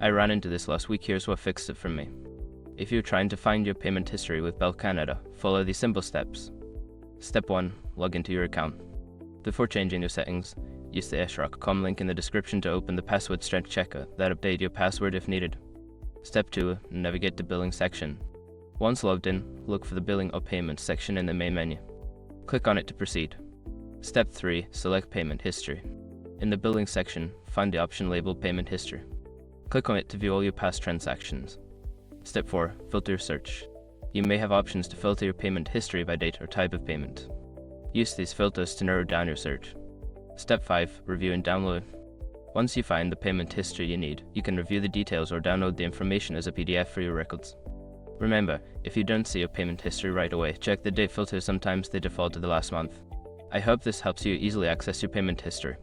I ran into this last week. Here's what fixed it for me. If you're trying to find your payment history with Bell Canada, follow these simple steps. Step 1. Log into your account. Before changing your settings, use the sroc.com link in the description to open the password strength checker that update your password if needed. Step 2. Navigate the billing section. Once logged in, look for the billing or payments section in the main menu. Click on it to proceed. Step 3. Select payment history. In the billing section, find the option labeled payment history. Click on it to view all your past transactions. Step 4. Filter your search. You may have options to filter your payment history by date or type of payment. Use these filters to narrow down your search. Step 5. Review and download. Once you find the payment history you need, you can review the details or download the information as a PDF for your records. Remember, if you don't see your payment history right away, check the date filter. Sometimes they default to the last month. I hope this helps you easily access your payment history.